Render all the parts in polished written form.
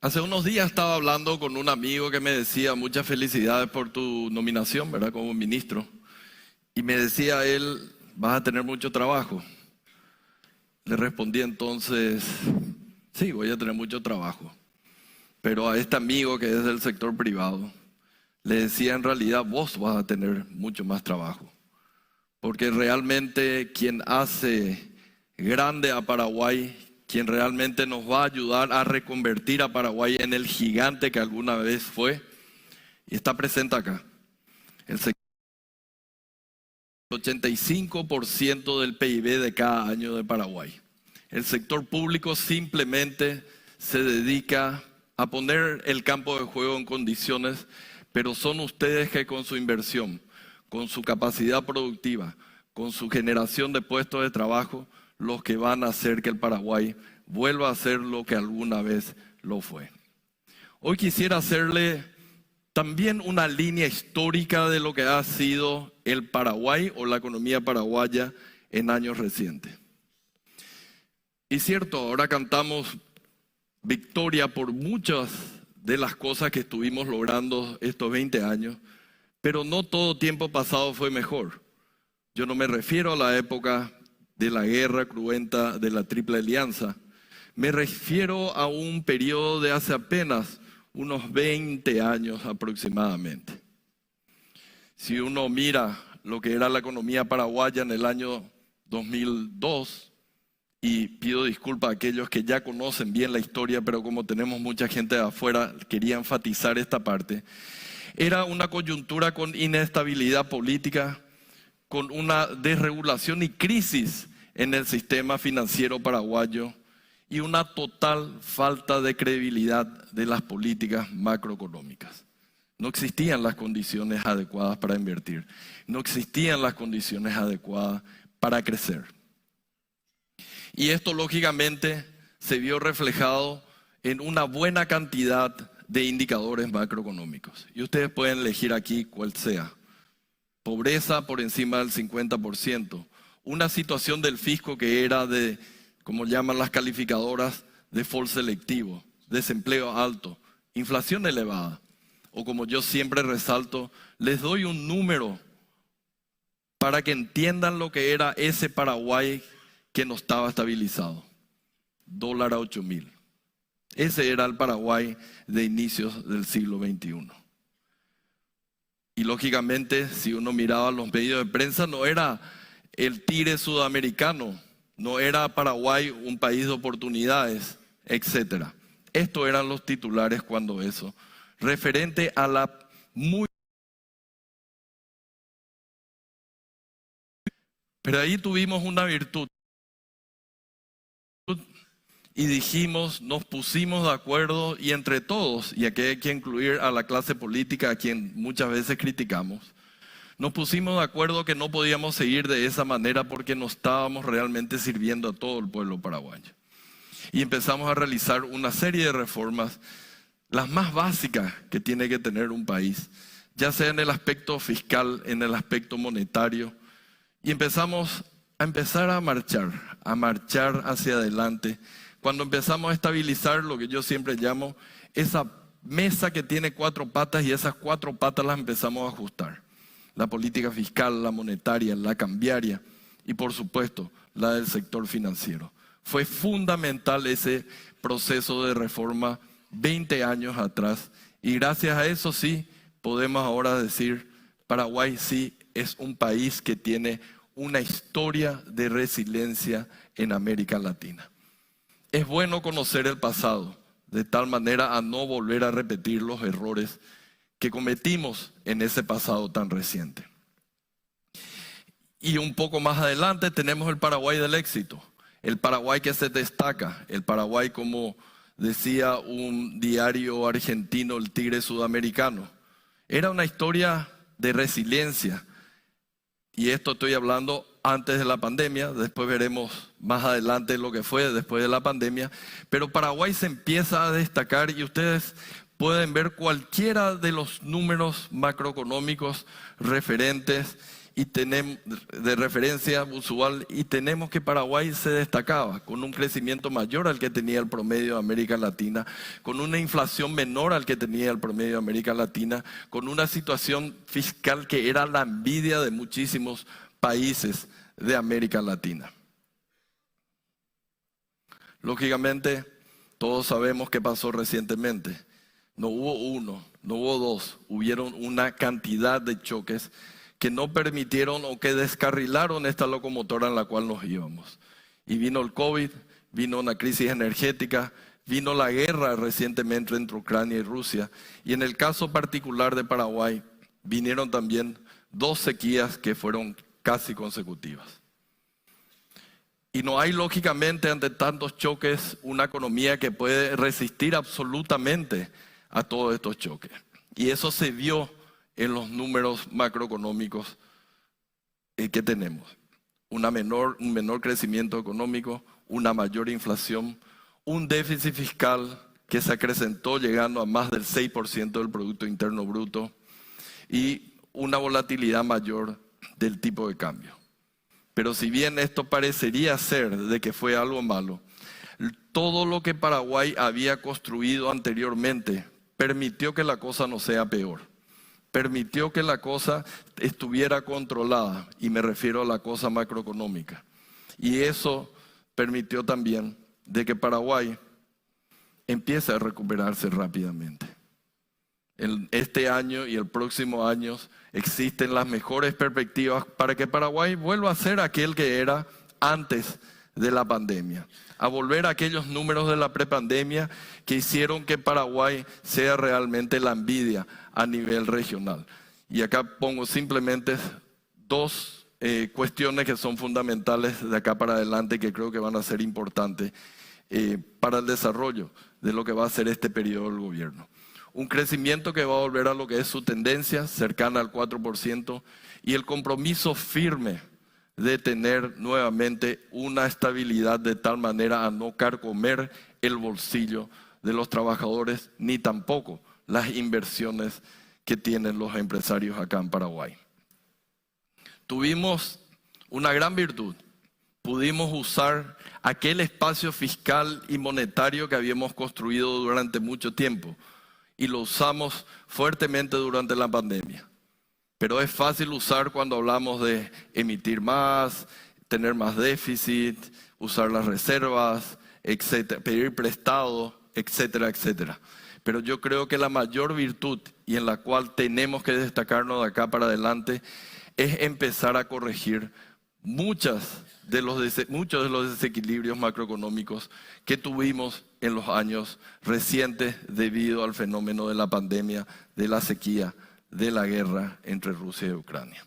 Hace unos días estaba hablando con un amigo que me decía muchas felicidades por tu nominación, ¿verdad? Como ministro. Y me decía él, vas a tener mucho trabajo. Le respondí entonces, sí, voy a tener mucho trabajo. Pero a este amigo que es del sector privado, le decía en realidad vos vas a tener mucho más trabajo. Porque realmente quien hace grande a Paraguay, quien realmente nos va a ayudar a reconvertir a Paraguay en el gigante que alguna vez fue, y está presente acá. El 85% del PIB de cada año de Paraguay. El sector público simplemente se dedica a poner el campo de juego en condiciones, pero son ustedes que con su inversión, con su capacidad productiva, con su generación de puestos de trabajo, los que van a hacer que el Paraguay vuelva a ser lo que alguna vez lo fue. Hoy quisiera hacerle también una línea histórica de lo que ha sido el Paraguay o la economía paraguaya en años recientes. Y cierto, ahora cantamos victoria por muchas de las cosas que estuvimos logrando estos 20 años, pero no todo tiempo pasado fue mejor. Yo no me refiero a la época de la guerra cruenta de la Triple Alianza, me refiero a un periodo de hace apenas unos 20 años aproximadamente. Si uno mira lo que era la economía paraguaya en el año 2002, y pido disculpas a aquellos que ya conocen bien la historia, pero como tenemos mucha gente de afuera, quería enfatizar esta parte. Era una coyuntura con inestabilidad política, con una desregulación y crisis en el sistema financiero paraguayo y una total falta de credibilidad de las políticas macroeconómicas. No existían las condiciones adecuadas para invertir, no existían las condiciones adecuadas para crecer. Y esto lógicamente se vio reflejado en una buena cantidad de indicadores macroeconómicos. Y ustedes pueden elegir aquí cuál sea. Pobreza por encima del 50%. Una situación del fisco que era de, como llaman las calificadoras, default selectivo, desempleo alto, inflación elevada. O como yo siempre resalto, les doy un número para que entiendan lo que era ese Paraguay que no estaba estabilizado. Dólar a 8.000. Ese era el Paraguay de inicios del siglo XXI. Y lógicamente, si uno miraba los medios de prensa, no era el Tigre sudamericano, no era Paraguay un país de oportunidades, etc. Estos eran los titulares cuando eso, referente a la muy... Pero ahí tuvimos una virtud. Y dijimos, nos pusimos de acuerdo y entre todos, y aquí hay que incluir a la clase política a quien muchas veces criticamos, nos pusimos de acuerdo que no podíamos seguir de esa manera porque no estábamos realmente sirviendo a todo el pueblo paraguayo. Y empezamos a realizar una serie de reformas, las más básicas que tiene que tener un país, ya sea en el aspecto fiscal, en el aspecto monetario, y empezamos a marchar hacia adelante. Cuando empezamos a estabilizar lo que yo siempre llamo esa mesa que tiene 4 patas y esas 4 patas las empezamos a ajustar. La política fiscal, la monetaria, la cambiaria y por supuesto la del sector financiero. Fue fundamental ese proceso de reforma 20 años atrás y gracias a eso sí podemos ahora decir Paraguay sí es un país que tiene una historia de resiliencia en América Latina. Es bueno conocer el pasado, de tal manera a no volver a repetir los errores que cometimos en ese pasado tan reciente. Y un poco más adelante tenemos el Paraguay del éxito, el Paraguay que se destaca, el Paraguay como decía un diario argentino, el Tigre sudamericano. Era una historia de resiliencia y esto estoy hablando antes de la pandemia, después veremos más adelante lo que fue después de la pandemia, pero Paraguay se empieza a destacar y ustedes pueden ver cualquiera de los números macroeconómicos referentes de referencia usual, y tenemos que Paraguay se destacaba con un crecimiento mayor al que tenía el promedio de América Latina, con una inflación menor al que tenía el promedio de América Latina, con una situación fiscal que era la envidia de muchísimos países de América Latina. Lógicamente, todos sabemos qué pasó recientemente. No hubo uno, no hubo dos, hubieron una cantidad de choques que no permitieron o que descarrilaron esta locomotora en la cual nos íbamos. Y vino el COVID, vino una crisis energética, vino la guerra recientemente entre Ucrania y Rusia. Y en el caso particular de Paraguay, vinieron también 2 sequías que fueron casi consecutivas. Y no hay, lógicamente, ante tantos choques, una economía que puede resistir absolutamente a todos estos choques. Y eso se vio en los números macroeconómicos que tenemos. Un menor crecimiento económico, una mayor inflación, un déficit fiscal que se acrecentó llegando a más del 6% del Producto Interno Bruto y una volatilidad mayor del tipo de cambio. Pero si bien esto parecería ser de que fue algo malo, todo lo que Paraguay había construido anteriormente permitió que la cosa no sea peor. Permitió que la cosa estuviera controlada, y me refiero a la cosa macroeconómica. Y eso permitió también de que Paraguay empiece a recuperarse rápidamente. Este año y el próximo año existen las mejores perspectivas para que Paraguay vuelva a ser aquel que era antes de la pandemia, a volver a aquellos números de la prepandemia que hicieron que Paraguay sea realmente la envidia a nivel regional. Y acá pongo simplemente 2 cuestiones que son fundamentales de acá para adelante, que creo que van a ser importantes para el desarrollo de lo que va a ser este periodo del gobierno. Un crecimiento que va a volver a lo que es su tendencia, cercana al 4%, y el compromiso firme de tener nuevamente una estabilidad de tal manera a no carcomer el bolsillo de los trabajadores, ni tampoco las inversiones que tienen los empresarios acá en Paraguay. Tuvimos una gran virtud. Pudimos usar aquel espacio fiscal y monetario que habíamos construido durante mucho tiempo, y lo usamos fuertemente durante la pandemia. Pero es fácil usar cuando hablamos de emitir más, tener más déficit, usar las reservas, etcétera, pedir prestado, etcétera, etcétera. Pero yo creo que la mayor virtud, y en la cual tenemos que destacarnos de acá para adelante, es empezar a corregir muchos de los desequilibrios macroeconómicos que tuvimos en los años recientes debido al fenómeno de la pandemia, de la sequía, de la guerra entre Rusia y Ucrania.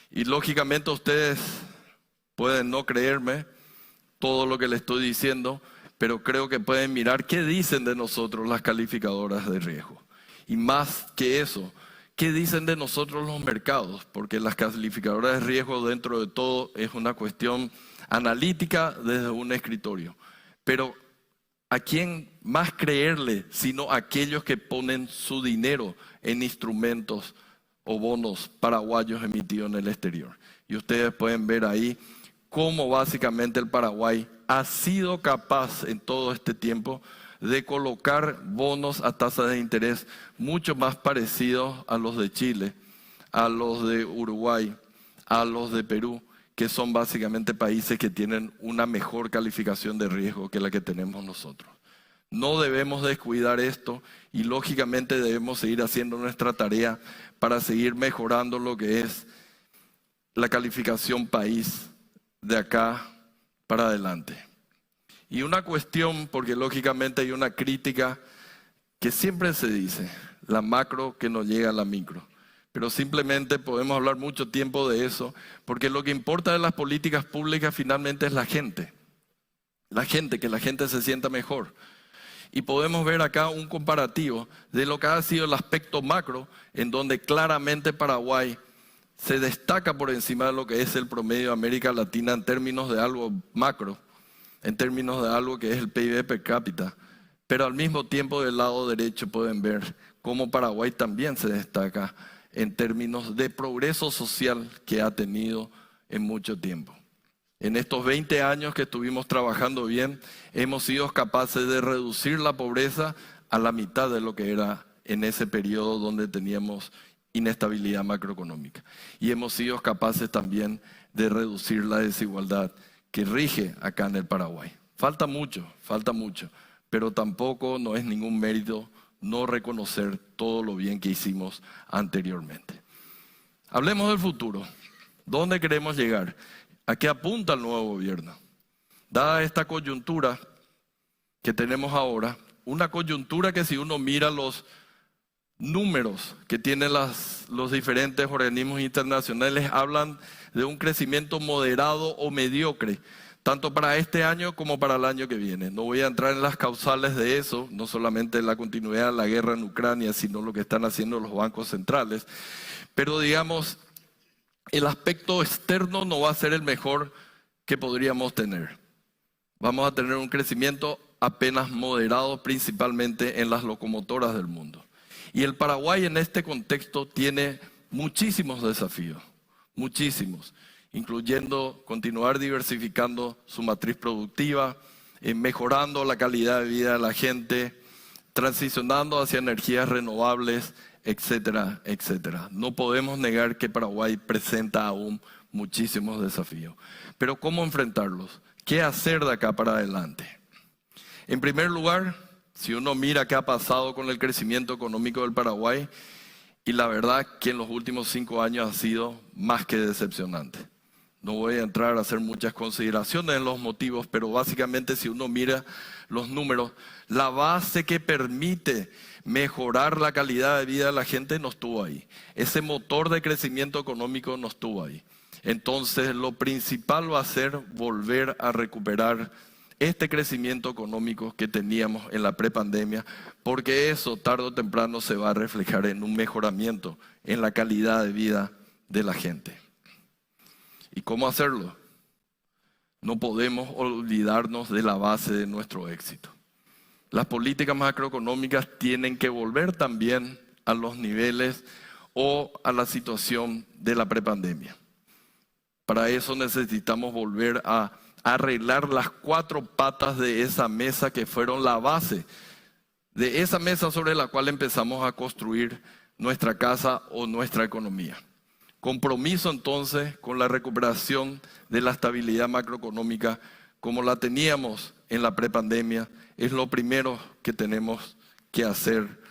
Y lógicamente ustedes pueden no creerme todo lo que les estoy diciendo, pero creo que pueden mirar qué dicen de nosotros las calificadoras de riesgo. Y más que eso, ¿qué dicen de nosotros los mercados? Porque las calificadoras de riesgo, dentro de todo, es una cuestión analítica desde un escritorio. Pero ¿a quién más creerle sino a aquellos que ponen su dinero en instrumentos o bonos paraguayos emitidos en el exterior? Y ustedes pueden ver ahí cómo básicamente el Paraguay ha sido capaz en todo este tiempo de colocar bonos a tasas de interés mucho más parecidos a los de Chile, a los de Uruguay, a los de Perú, que son básicamente países que tienen una mejor calificación de riesgo que la que tenemos nosotros. No debemos descuidar esto, y lógicamente debemos seguir haciendo nuestra tarea para seguir mejorando lo que es la calificación país de acá para adelante. Y una cuestión, porque lógicamente hay una crítica que siempre se dice, la macro que no llega a la micro. Pero simplemente podemos hablar mucho tiempo de eso, porque lo que importa de las políticas públicas finalmente es la gente. Que la gente se sienta mejor. Y podemos ver acá un comparativo de lo que ha sido el aspecto macro, en donde claramente Paraguay se destaca por encima de lo que es el promedio de América Latina en términos de algo macro, en términos de algo que es el PIB per cápita. Pero al mismo tiempo del lado derecho pueden ver cómo Paraguay también se destaca en términos de progreso social que ha tenido en mucho tiempo. En estos 20 años que estuvimos trabajando bien, hemos sido capaces de reducir la pobreza a la mitad de lo que era en ese periodo donde teníamos inestabilidad macroeconómica. Y hemos sido capaces también de reducir la desigualdad que rige acá en el Paraguay. Falta mucho, pero tampoco no es ningún mérito no reconocer todo lo bien que hicimos anteriormente. Hablemos del futuro. ¿Dónde queremos llegar? ¿A qué apunta el nuevo gobierno? Dada esta coyuntura que tenemos ahora, una coyuntura que si uno mira los números que tienen los diferentes organismos internacionales, hablan de un crecimiento moderado o mediocre, tanto para este año como para el año que viene. No voy a entrar en las causales de eso, no solamente la continuidad de la guerra en Ucrania, sino lo que están haciendo los bancos centrales. Pero digamos, el aspecto externo no va a ser el mejor que podríamos tener. Vamos a tener un crecimiento apenas moderado, principalmente en las locomotoras del mundo. Y el Paraguay en este contexto tiene muchísimos desafíos, muchísimos, incluyendo continuar diversificando su matriz productiva, mejorando la calidad de vida de la gente, transicionando hacia energías renovables, etcétera, etcétera. No podemos negar que Paraguay presenta aún muchísimos desafíos. Pero ¿cómo enfrentarlos? ¿Qué hacer de acá para adelante? En primer lugar, si uno mira qué ha pasado con el crecimiento económico del Paraguay, y la verdad que en los últimos 5 años ha sido más que decepcionante. No voy a entrar a hacer muchas consideraciones en los motivos, pero básicamente si uno mira los números, la base que permite mejorar la calidad de vida de la gente no estuvo ahí. Ese motor de crecimiento económico no estuvo ahí. Entonces lo principal va a ser volver a recuperar este crecimiento económico que teníamos en la prepandemia, porque eso tarde o temprano se va a reflejar en un mejoramiento en la calidad de vida de la gente. ¿Y cómo hacerlo? No podemos olvidarnos de la base de nuestro éxito. Las políticas macroeconómicas tienen que volver también a los niveles o a la situación de la prepandemia. Para eso necesitamos volver a arreglar las 4 patas de esa mesa que fueron la base de esa mesa sobre la cual empezamos a construir nuestra casa o nuestra economía. Compromiso entonces con la recuperación de la estabilidad macroeconómica como la teníamos en la prepandemia es lo primero que tenemos que hacer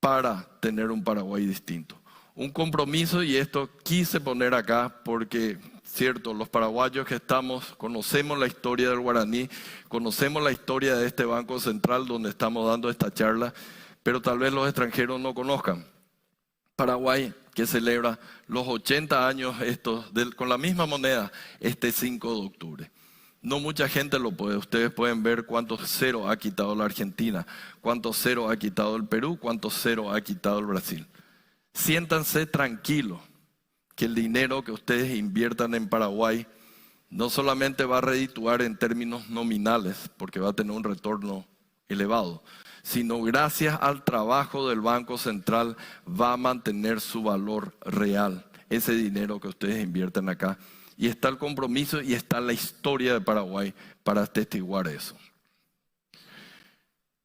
para tener un Paraguay distinto. Un compromiso, y esto quise poner acá porque, cierto, los paraguayos que estamos conocemos la historia del guaraní, conocemos la historia de este Banco Central donde estamos dando esta charla, pero tal vez los extranjeros no conozcan. Paraguay que celebra los 80 años con la misma moneda este 5 de octubre. No mucha gente lo puede. Ustedes pueden ver cuántos ceros ha quitado la Argentina, cuántos ceros ha quitado el Perú, cuántos ceros ha quitado el Brasil. Siéntanse tranquilos que el dinero que ustedes inviertan en Paraguay no solamente va a redituar en términos nominales, porque va a tener un retorno elevado, sino gracias al trabajo del Banco Central va a mantener su valor real, ese dinero que ustedes invierten acá. Y está el compromiso y está la historia de Paraguay para atestiguar eso.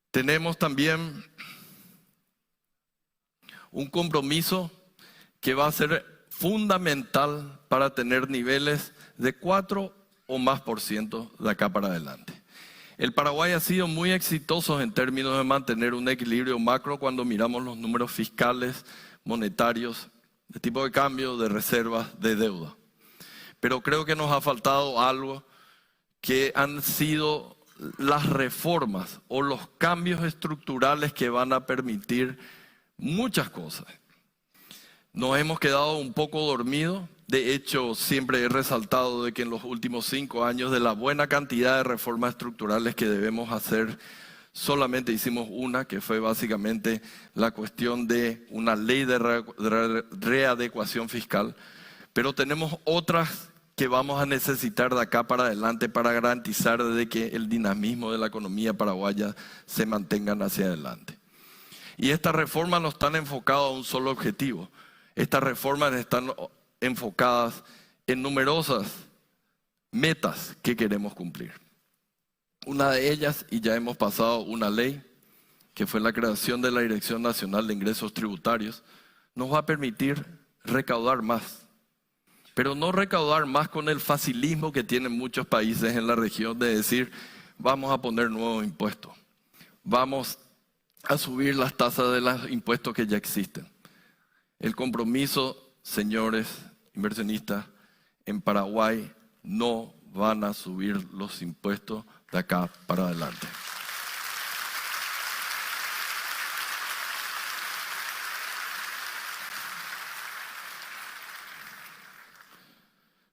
Tenemos también un compromiso que va a ser fundamental para tener niveles de 4 o más por ciento de acá para adelante. El Paraguay ha sido muy exitoso en términos de mantener un equilibrio macro cuando miramos los números fiscales, monetarios, de tipo de cambio, de reservas, de deuda. Pero creo que nos ha faltado algo que han sido las reformas o los cambios estructurales que van a permitir muchas cosas. Nos hemos quedado un poco dormidos. De hecho, siempre he resaltado de que en los últimos 5 años de la buena cantidad de reformas estructurales que debemos hacer, solamente hicimos una, que fue básicamente la cuestión de una ley de readecuación fiscal. Pero tenemos otras que vamos a necesitar de acá para adelante para garantizar de que el dinamismo de la economía paraguaya se mantenga hacia adelante. Y estas reformas no están enfocadas a un solo objetivo. Estas reformas están enfocadas en numerosas metas que queremos cumplir. Una de ellas, y ya hemos pasado una ley, que fue la creación de la Dirección Nacional de Ingresos Tributarios, nos va a permitir recaudar más. Pero no recaudar más con el facilismo que tienen muchos países en la región de decir, vamos a poner nuevos impuestos, vamos a subir las tasas de los impuestos que ya existen. El compromiso, señores inversionistas, en Paraguay no van a subir los impuestos de acá para adelante.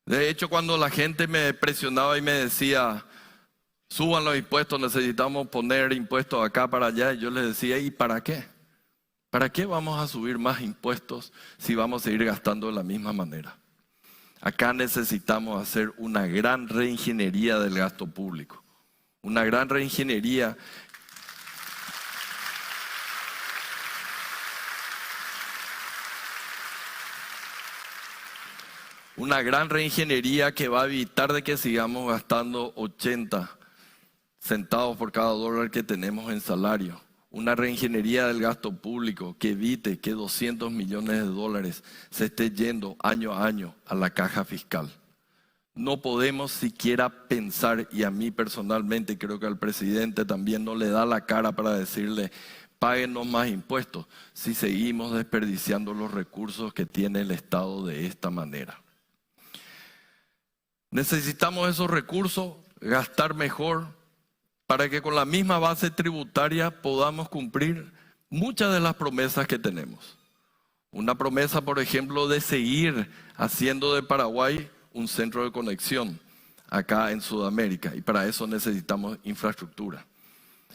De hecho, cuando la gente me presionaba y me decía, suban los impuestos, necesitamos poner impuestos acá para allá, yo les decía, ¿y para qué? ¿Para qué vamos a subir más impuestos si vamos a seguir gastando de la misma manera? Acá necesitamos hacer una gran reingeniería del gasto público, una gran reingeniería. Una gran reingeniería que va a evitar de que sigamos gastando 80 centavos por cada dólar que tenemos en salario. Una reingeniería del gasto público que evite que 200 millones de dólares se esté yendo año a año a la caja fiscal. No podemos siquiera pensar, y a mí personalmente creo que al presidente también no le da la cara para decirle, páguenos más impuestos, si seguimos desperdiciando los recursos que tiene el Estado de esta manera. Necesitamos esos recursos, gastar mejor, para que con la misma base tributaria podamos cumplir muchas de las promesas que tenemos. Una promesa, por ejemplo, de seguir haciendo de Paraguay un centro de conexión acá en Sudamérica, y para eso necesitamos infraestructura.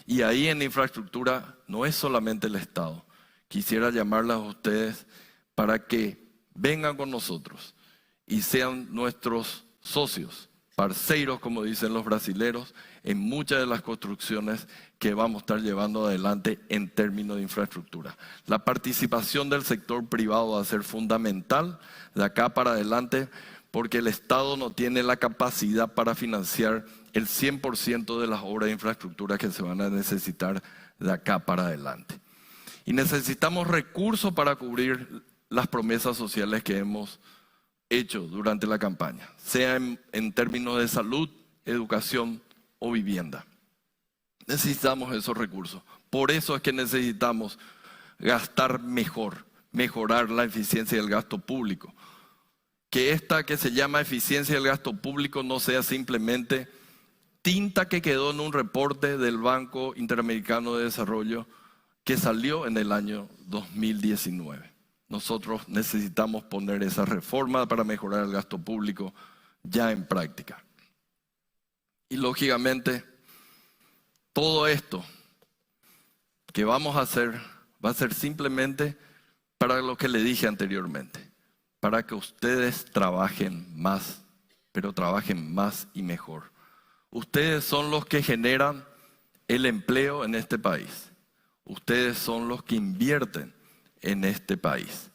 Y ahí en infraestructura no es solamente el Estado. Quisiera llamarles a ustedes para que vengan con nosotros y sean nuestros socios, parceiros, como dicen los brasileros, en muchas de las construcciones que vamos a estar llevando adelante en términos de infraestructura. La participación del sector privado va a ser fundamental de acá para adelante, porque el Estado no tiene la capacidad para financiar el 100% de las obras de infraestructura que se van a necesitar de acá para adelante. Y necesitamos recursos para cubrir las promesas sociales que hemos hecho durante la campaña, sea en términos de salud, educación o vivienda. Necesitamos esos recursos. Por eso es que necesitamos gastar mejor, mejorar la eficiencia del gasto público. Que esta que se llama eficiencia del gasto público no sea simplemente tinta que quedó en un reporte del Banco Interamericano de Desarrollo que salió en el año 2019. Nosotros necesitamos poner esa reforma para mejorar el gasto público ya en práctica. Y lógicamente, todo esto que vamos a hacer va a ser simplemente para lo que le dije anteriormente, para que ustedes trabajen más, pero trabajen más y mejor. Ustedes son los que generan el empleo en este país. Ustedes son los que invierten en este país.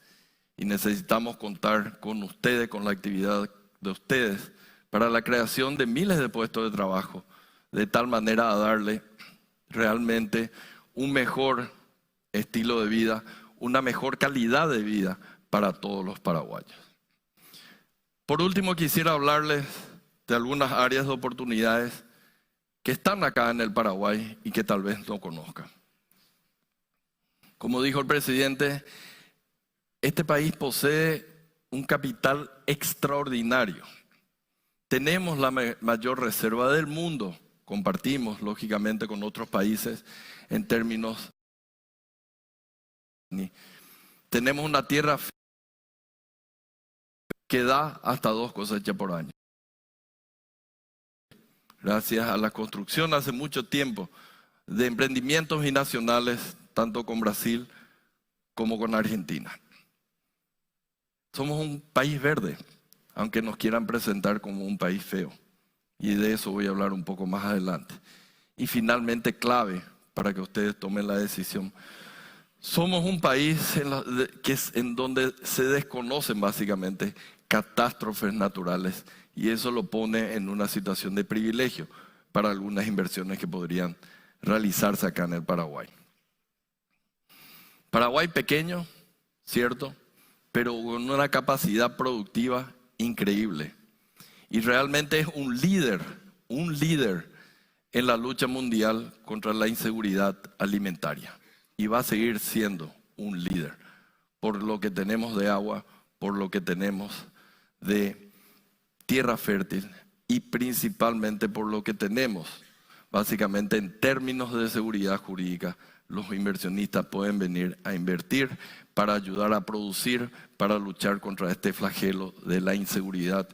Y necesitamos contar con ustedes, con la actividad de ustedes, para la creación de miles de puestos de trabajo, de tal manera a darle realmente un mejor estilo de vida, una mejor calidad de vida para todos los paraguayos. Por último, quisiera hablarles de algunas áreas de oportunidades que están acá en el Paraguay y que tal vez no conozcan. Como dijo el presidente, este país posee un capital extraordinario. Tenemos la mayor reserva del mundo. Compartimos, lógicamente, con otros países en términos. Tenemos una tierra que da hasta 2 cosechas por año. Gracias a la construcción hace mucho tiempo de emprendimientos binacionales, tanto con Brasil como con Argentina. Somos un país verde, aunque nos quieran presentar como un país feo. Y de eso voy a hablar un poco más adelante. Y finalmente, clave para que ustedes tomen la decisión, Somos un país en donde se desconocen básicamente catástrofes naturales y eso lo pone en una situación de privilegio para algunas inversiones que podrían realizarse acá en el Paraguay. Paraguay pequeño, cierto, pero con una capacidad productiva increíble. Y realmente es un líder en la lucha mundial contra la inseguridad alimentaria. Y va a seguir siendo un líder por lo que tenemos de agua, por lo que tenemos de tierra fértil y principalmente por lo que tenemos. Básicamente en términos de seguridad jurídica, los inversionistas pueden venir a invertir para ayudar a producir, para luchar contra este flagelo de la inseguridad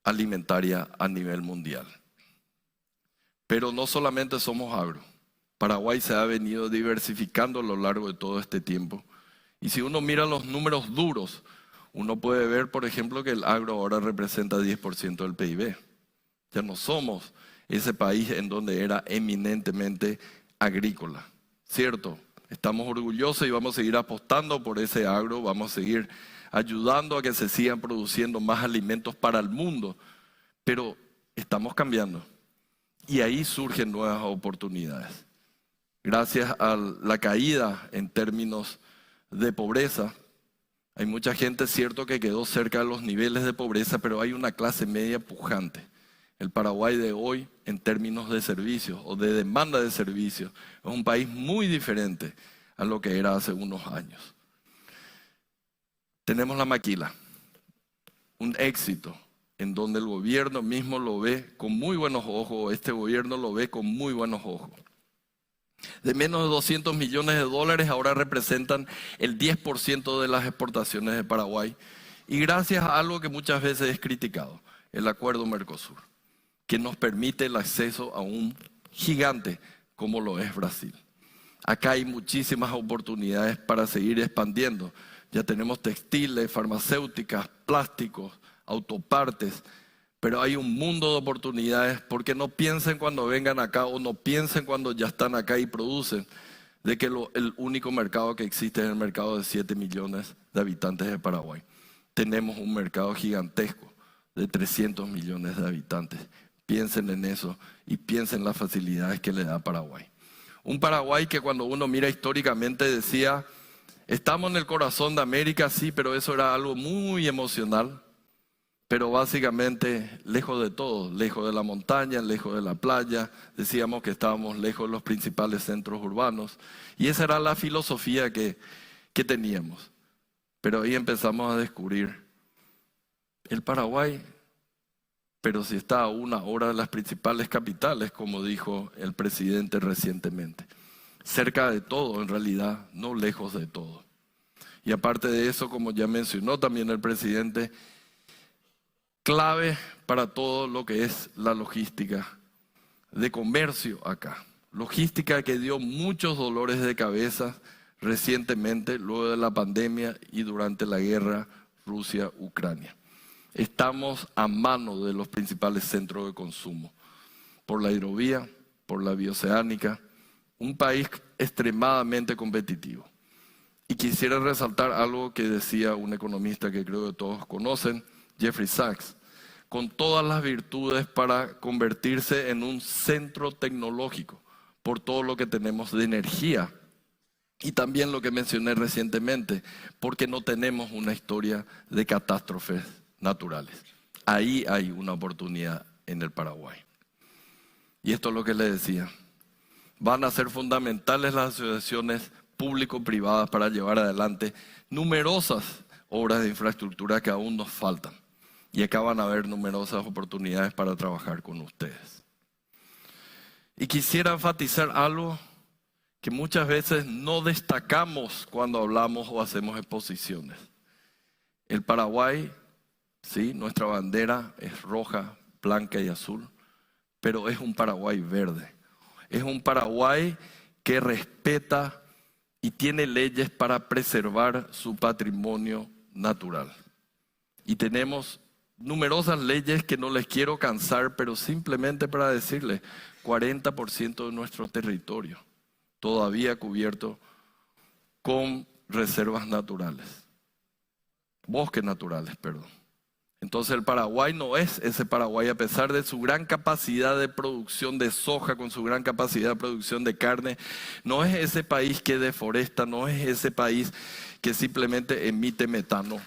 alimentaria a nivel mundial. Pero no solamente somos agro. Paraguay se ha venido diversificando a lo largo de todo este tiempo. Y si uno mira los números duros, uno puede ver, por ejemplo, que el agro ahora representa 10% del PIB. Ya no somos ese país en donde era eminentemente agrícola, ¿cierto? Estamos orgullosos y vamos a seguir apostando por ese agro, vamos a seguir ayudando a que se sigan produciendo más alimentos para el mundo, pero estamos cambiando y ahí surgen nuevas oportunidades. Gracias a la caída en términos de pobreza, hay mucha gente, cierto, que quedó cerca de los niveles de pobreza, pero hay una clase media pujante. El Paraguay de hoy, en términos de servicios o de demanda de servicios, es un país muy diferente a lo que era hace unos años. Tenemos la maquila, un éxito en donde el gobierno mismo lo ve con muy buenos ojos, este gobierno lo ve con muy buenos ojos. De menos de 200 millones de dólares ahora representan el 10% de las exportaciones de Paraguay y gracias a algo que muchas veces es criticado, el acuerdo Mercosur, que nos permite el acceso a un gigante como lo es Brasil. Acá hay muchísimas oportunidades para seguir expandiendo. Ya tenemos textiles, farmacéuticas, plásticos, autopartes, pero hay un mundo de oportunidades porque no piensen cuando vengan acá o no piensen cuando ya están acá y producen de que el único mercado que existe es el mercado de 7 millones de habitantes de Paraguay. Tenemos un mercado gigantesco de 300 millones de habitantes. Piensen en eso y piensen en las facilidades que le da Paraguay. Un Paraguay que cuando uno mira históricamente decía, estamos en el corazón de América, sí, pero eso era algo muy emocional. Pero básicamente lejos de todo, lejos de la montaña, lejos de la playa, decíamos que estábamos lejos de los principales centros urbanos y esa era la filosofía que teníamos. Pero ahí empezamos a descubrir el Paraguay, pero si está a 1 hora de las principales capitales, como dijo el presidente recientemente. Cerca de todo en realidad, no lejos de todo. Y aparte de eso, como ya mencionó también el presidente, clave para todo lo que es la logística de comercio acá. Logística que dio muchos dolores de cabeza recientemente, luego de la pandemia y durante la guerra Rusia-Ucrania. Estamos a mano de los principales centros de consumo, por la hidrovía, por la bioceánica, un país extremadamente competitivo. Y quisiera resaltar algo que decía un economista que creo que todos conocen, Jeffrey Sachs, con todas las virtudes para convertirse en un centro tecnológico por todo lo que tenemos de energía y también lo que mencioné recientemente, porque no tenemos una historia de catástrofes naturales. Ahí hay una oportunidad en el Paraguay. Y esto es lo que les decía. Van a ser fundamentales las asociaciones público-privadas para llevar adelante numerosas obras de infraestructura que aún nos faltan. Y acá van a haber numerosas oportunidades para trabajar con ustedes. Y quisiera enfatizar algo que muchas veces no destacamos cuando hablamos o hacemos exposiciones. El Paraguay, sí, nuestra bandera es roja, blanca y azul, pero es un Paraguay verde. Es un Paraguay que respeta y tiene leyes para preservar su patrimonio natural. Y tenemos numerosas leyes que no les quiero cansar, pero simplemente para decirles, 40% de nuestro territorio todavía cubierto con reservas naturales, bosques naturales, perdón. Entonces el Paraguay no es ese Paraguay, a pesar de su gran capacidad de producción de soja, con su gran capacidad de producción de carne, no es ese país que deforesta, no es ese país que simplemente emite metano.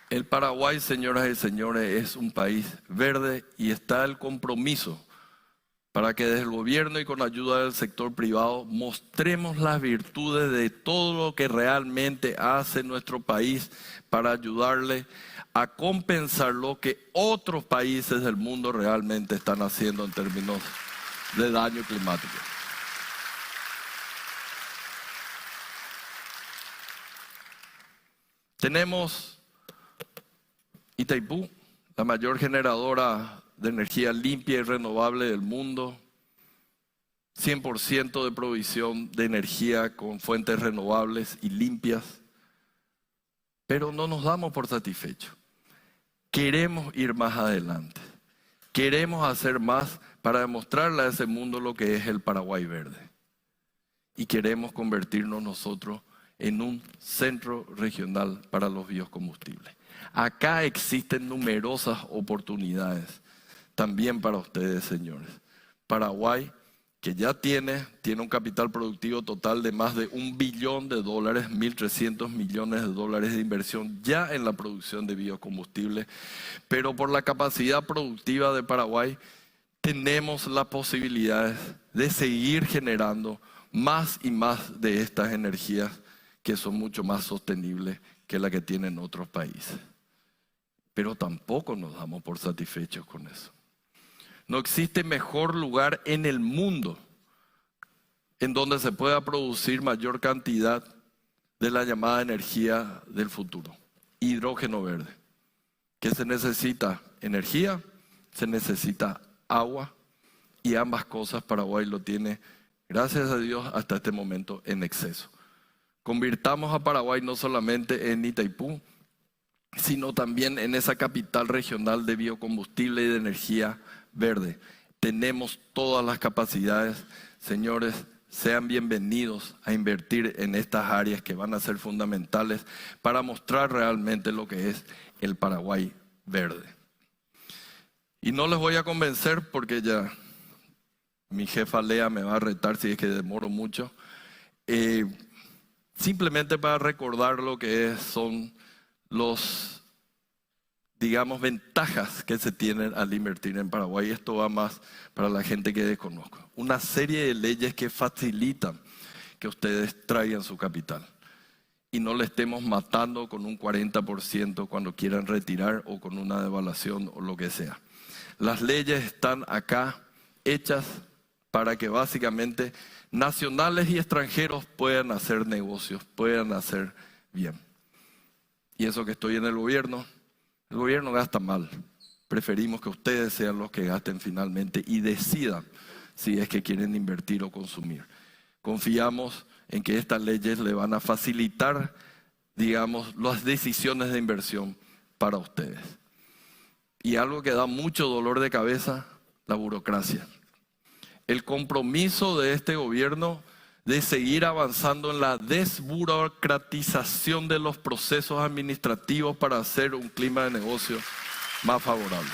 El Paraguay, señoras y señores, es un país verde y está el compromiso para que desde el gobierno y con ayuda del sector privado mostremos las virtudes de todo lo que realmente hace nuestro país para ayudarle a compensar lo que otros países del mundo realmente están haciendo en términos de daño climático. Tenemos Itaipú, la mayor generadora de energía limpia y renovable del mundo, 100% de provisión de energía con fuentes renovables y limpias, pero no nos damos por satisfechos. Queremos ir más adelante, queremos hacer más para demostrarle a ese mundo lo que es el Paraguay verde. Y queremos convertirnos nosotros en un centro regional para los biocombustibles. Acá existen numerosas oportunidades también para ustedes, señores. Paraguay, que ya tiene un capital productivo total de más de $1 billón, 1.300 millones de dólares de inversión ya en la producción de biocombustibles, pero por la capacidad productiva de Paraguay tenemos las posibilidades de seguir generando más y más de estas energías que son mucho más sostenibles que la que tienen otros países. Pero tampoco nos damos por satisfechos con eso. No existe mejor lugar en el mundo en donde se pueda producir mayor cantidad de la llamada energía del futuro, hidrógeno verde. ¿Qué se necesita? Energía, se necesita agua, y ambas cosas Paraguay lo tiene, gracias a Dios, hasta este momento en exceso. Convirtamos a Paraguay no solamente en Itaipú, sino también en esa capital regional de biocombustible y de energía verde. Tenemos todas las capacidades, señores, sean bienvenidos a invertir en estas áreas que van a ser fundamentales para mostrar realmente lo que es el Paraguay verde. Y no les voy a convencer porque ya mi jefa Lea me va a retar si es que demoro mucho. Simplemente para recordar lo que son los, digamos, ventajas que se tienen al invertir en Paraguay. Esto va más para la gente que desconozco. Una serie de leyes que facilitan que ustedes traigan su capital y no le estemos matando con un 40% cuando quieran retirar o con una devaluación o lo que sea. Las leyes están acá hechas para que básicamente nacionales y extranjeros puedan hacer negocios, puedan hacer bien. Y eso que estoy en el gobierno gasta mal. Preferimos que ustedes sean los que gasten finalmente y decidan si es que quieren invertir o consumir. Confiamos en que estas leyes le van a facilitar, digamos, las decisiones de inversión para ustedes. Y algo que da mucho dolor de cabeza, la burocracia. El compromiso de este gobierno de seguir avanzando en la desburocratización de los procesos administrativos para hacer un clima de negocio más favorable.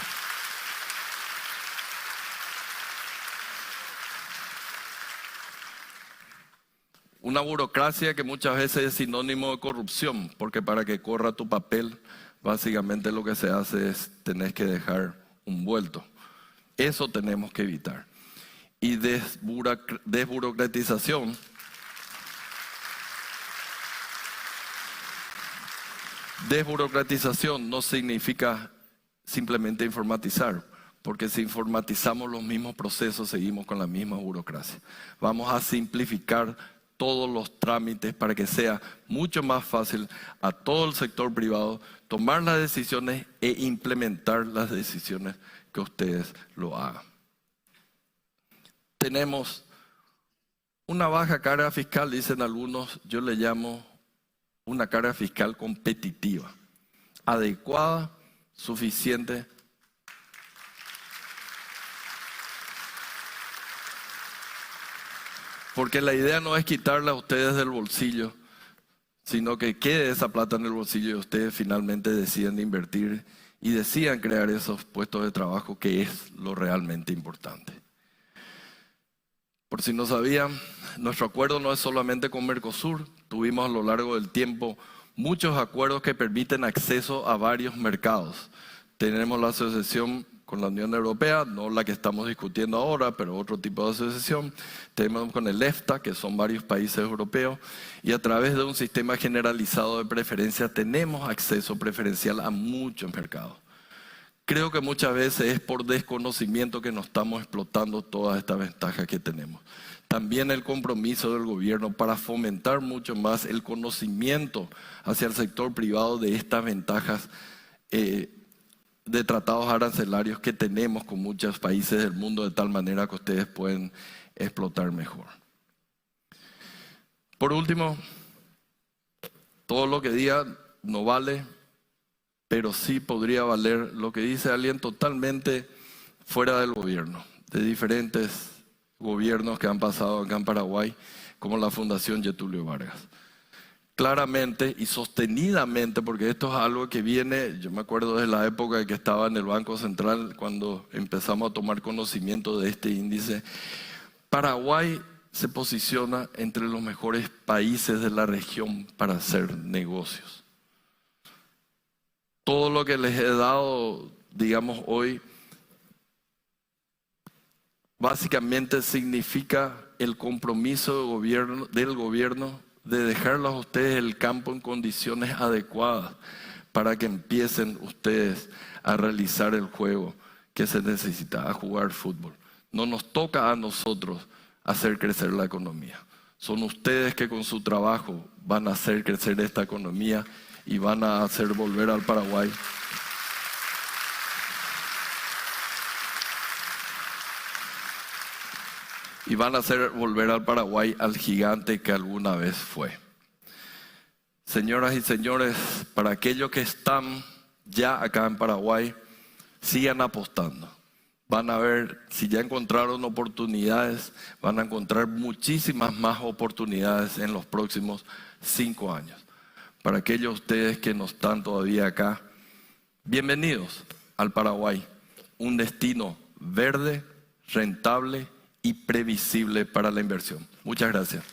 Una burocracia que muchas veces es sinónimo de corrupción, porque para que corra tu papel, básicamente lo que se hace es tenés que dejar un vuelto. Eso tenemos que evitar. Y desburocratización no significa simplemente informatizar, porque si informatizamos los mismos procesos seguimos con la misma burocracia. Vamos a simplificar todos los trámites para que sea mucho más fácil a todo el sector privado tomar las decisiones e implementar las decisiones que ustedes lo hagan. Tenemos una baja carga fiscal, dicen algunos, yo le llamo una carga fiscal competitiva, adecuada, suficiente Porque la idea no es quitarle a ustedes del bolsillo, sino que quede esa plata en el bolsillo y ustedes finalmente deciden invertir y decidan crear esos puestos de trabajo, que es lo realmente importante. Por si no sabían, nuestro acuerdo no es solamente con Mercosur. Tuvimos a lo largo del tiempo muchos acuerdos que permiten acceso a varios mercados. Tenemos la asociación con la Unión Europea, no la que estamos discutiendo ahora, pero otro tipo de asociación. Tenemos con el EFTA, que son varios países europeos, y a través de un sistema generalizado de preferencias tenemos acceso preferencial a muchos mercados. Creo que muchas veces es por desconocimiento que no estamos explotando todas estas ventajas que tenemos. También el compromiso del gobierno para fomentar mucho más el conocimiento hacia el sector privado de estas ventajas de tratados arancelarios que tenemos con muchos países del mundo, de tal manera que ustedes pueden explotar mejor. Por último, todo lo que diga no vale, pero sí podría valer lo que dice alguien totalmente fuera del gobierno, de diferentes gobiernos que han pasado acá en Paraguay, como la Fundación Getúlio Vargas. Claramente y sostenidamente, porque esto es algo que viene, yo me acuerdo de la época que estaba en el Banco Central, cuando empezamos a tomar conocimiento de este índice, Paraguay se posiciona entre los mejores países de la región para hacer negocios. Todo lo que les he dado, digamos, hoy, básicamente significa el compromiso del gobierno de dejarlos a ustedes el campo en condiciones adecuadas para que empiecen ustedes a realizar el juego que se necesita, a jugar fútbol. No nos toca a nosotros hacer crecer la economía. Son ustedes que con su trabajo van a hacer crecer esta economía y van a hacer volver al Paraguay al gigante que alguna vez fue. Señoras y señores, para aquellos que están ya acá en Paraguay, sigan apostando. Van a ver, si ya encontraron oportunidades, van a encontrar muchísimas más oportunidades en los próximos 5 años. Para aquellos de ustedes que no están todavía acá, bienvenidos al Paraguay, un destino verde, rentable y previsible para la inversión. Muchas gracias.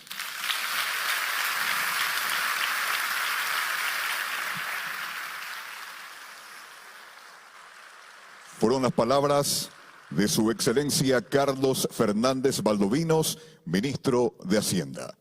Fueron las palabras de Su Excelencia Carlos Fernández Valdovinos, ministro de Hacienda.